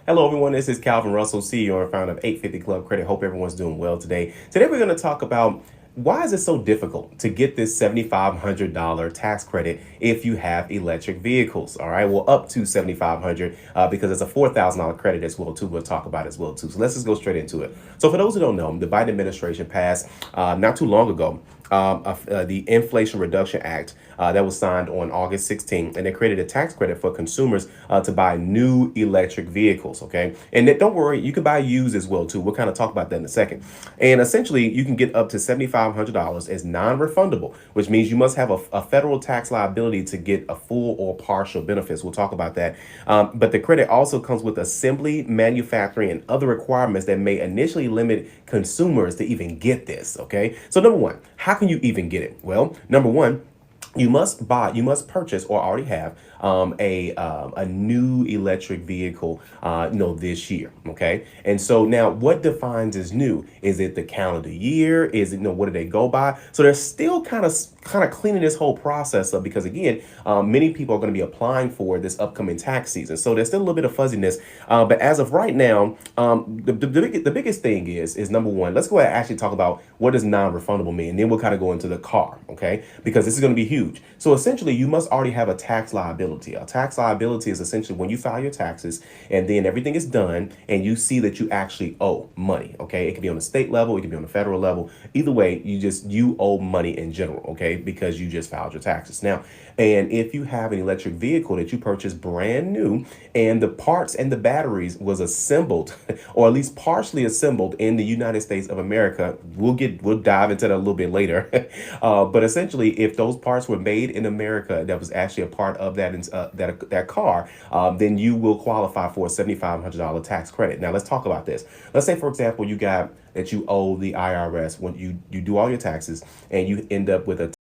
Hello, everyone. This is Calvin Russell, CEO and founder of 850 Club Credit. Hope everyone's doing well today. Today, we're going to talk about why is it so difficult to get this $7,500 tax credit if you have electric vehicles? All right, well, up to $7,500 because it's a $4,000 credit as well too. We'll talk about as well too. So let's just go straight into it. So for those who don't know, the Biden administration passed not too long ago the Inflation Reduction Act that was signed on August 16th, and they created a tax credit for consumers to buy new electric vehicles. Okay, and don't worry, you can buy used as well too. We'll kind of talk about that in a second. And essentially, you can get up to $7,500 as non-refundable, which means you must have a federal tax liability to get a full or partial benefits. We'll talk about that. But the credit also comes with assembly, manufacturing, and other requirements that may initially limit consumers to even get this. Okay, so number one, how can you even get it? Well, number one, you must purchase or already have a new electric vehicle, this year. Okay, and so now what defines as new? Is it the calendar year? Is it, what do they go by? So they're still kind of cleaning this whole process up because again, many people are going to be applying for this upcoming tax season, so there's still a little bit of fuzziness. But as of right now, the biggest thing is number one. Let's go ahead and actually talk about what does non-refundable mean, and then we'll kind of go into the car. Okay, because this is going to be huge. So essentially, you must already have a tax liability. A tax liability is essentially when you file your taxes and then everything is done and you see that you actually owe money. Okay, it can be on the state level, it can be on the federal level. Either way, you owe money in general. Okay, because you just filed your taxes. Now, and if you have an electric vehicle that you purchased brand new and the parts and the batteries was assembled or at least partially assembled in the United States of America, we'll dive into that a little bit later. But essentially, if those parts were made in America, that was actually a part of that car, then you will qualify for a $7,500 tax credit. Now, let's talk about this. Let's say, for example, you owe the IRS when you do all your taxes and you end up with a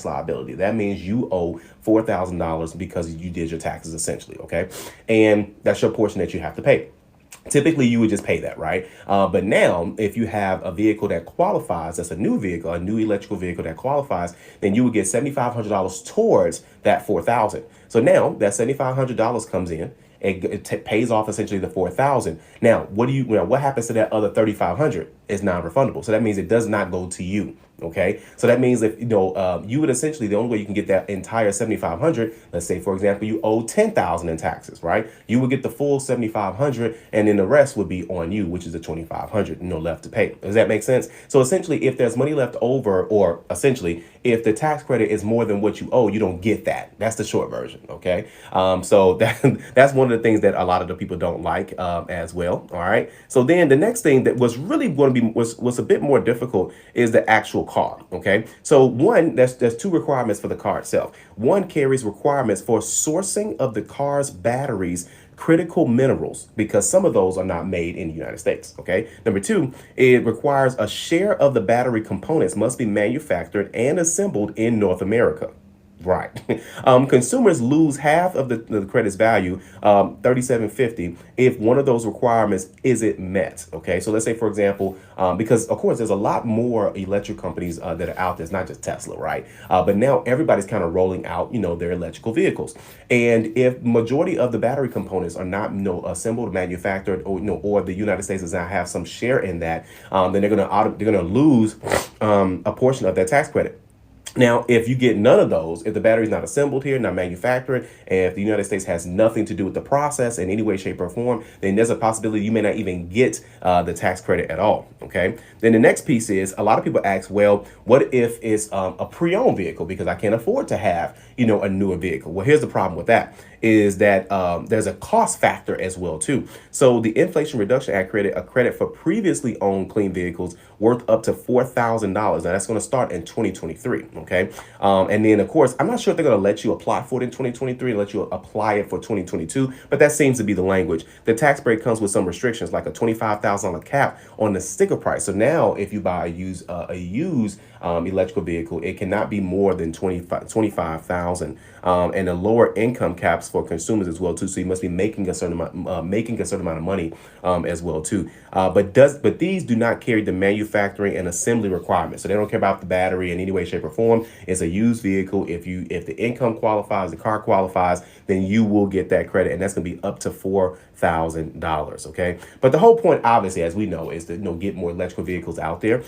liability. That means you owe $4,000 because you did your taxes essentially. Okay, and that's your portion that you have to pay. Typically, you would just pay that, right? But now, if you have a vehicle that qualifies, that's a new vehicle, a new electrical vehicle that qualifies, then you would get $7,500 towards that $4,000. So now that $7,500 comes in. It pays off essentially the $4,000. Now, what happens to that other $3,500 is non-refundable. So that means it does not go to you. Okay, so that means if you would essentially, the only way you can get that entire $7,500, let's say for example you owe $10,000 in taxes, right? You would get the full $7,500, and then the rest would be on you, which is the $2,500 left to pay. Does that make sense? So essentially, if there's money left over, or essentially if the tax credit is more than what you owe, you don't get that. That's the short version. Okay, so that's one of the things that a lot of the people don't like as well. All right, so then the next thing that was really going to be was a bit more difficult is the actual car. Okay, so one, there's two requirements for the car itself. One carries requirements for sourcing of the car's batteries critical minerals, because some of those are not made in the United States. Okay, number two, it requires a share of the battery components must be manufactured and assembled in North America. Right. Consumers lose half of the credit's value, 37.50, if one of those requirements isn't met. Okay, so let's say, for example, because of course there's a lot more electric companies that are out there. It's not just Tesla, right? But now everybody's kind of rolling out, their electrical vehicles. And if majority of the battery components are not, assembled, manufactured, or the United States does not have some share in that, then they're gonna lose a portion of that tax credit. Now, if you get none of those, if the battery is not assembled here, not manufactured, and if the United States has nothing to do with the process in any way, shape, or form, then there's a possibility you may not even get the tax credit at all. Okay. Then the next piece is, a lot of people ask, well, what if it's a pre-owned vehicle because I can't afford to have, a newer vehicle? Well, here's the problem with that is that there's a cost factor as well too. So the Inflation Reduction Act created a credit for previously owned clean vehicles worth up to $4,000. Now that's going to start in 2023. Okay, and then of course I'm not sure if they're going to let you apply for it in 2023 and let you apply it for 2022, but that seems to be the language. The tax break comes with some restrictions, like a $25,000 cap on the sticker price. So now if you buy a used electrical vehicle, it cannot be more than 25,000. And the lower income caps for consumers as well too. So you must be making a certain amount of money as well too. But these do not carry the manufacturing and assembly requirements. So they don't care about the battery in any way, shape, or form. It's a used vehicle. If the income qualifies, the car qualifies, then you will get that credit, and that's going to be up to $4,000. Okay, but the whole point, obviously, as we know, is to get more electrical vehicles out there.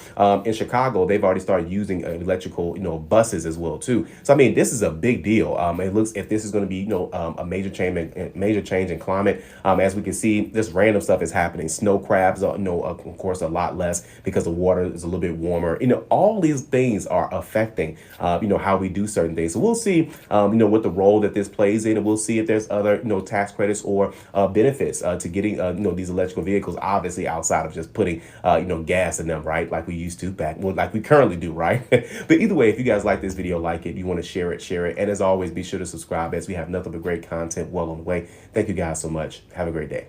In Chicago, they've already started using electrical buses as well too. So I mean, this is a big deal. It looks if this is going to be a major change in climate. As we can see, this random stuff is happening. Snow crabs are of course a lot less because the water is a little bit warmer. All these things are affecting how we do certain things. So we'll see what the role that this plays in, and we'll see if there's other tax credits or benefits to getting these electrical vehicles, obviously outside of just putting gas in them, right, like we used to like we currently do, right? But either way, if you guys like this video, like it, you want to share it, and as always, be sure to subscribe, as we have nothing but great content well on the way. Thank you guys so much. Have a great day.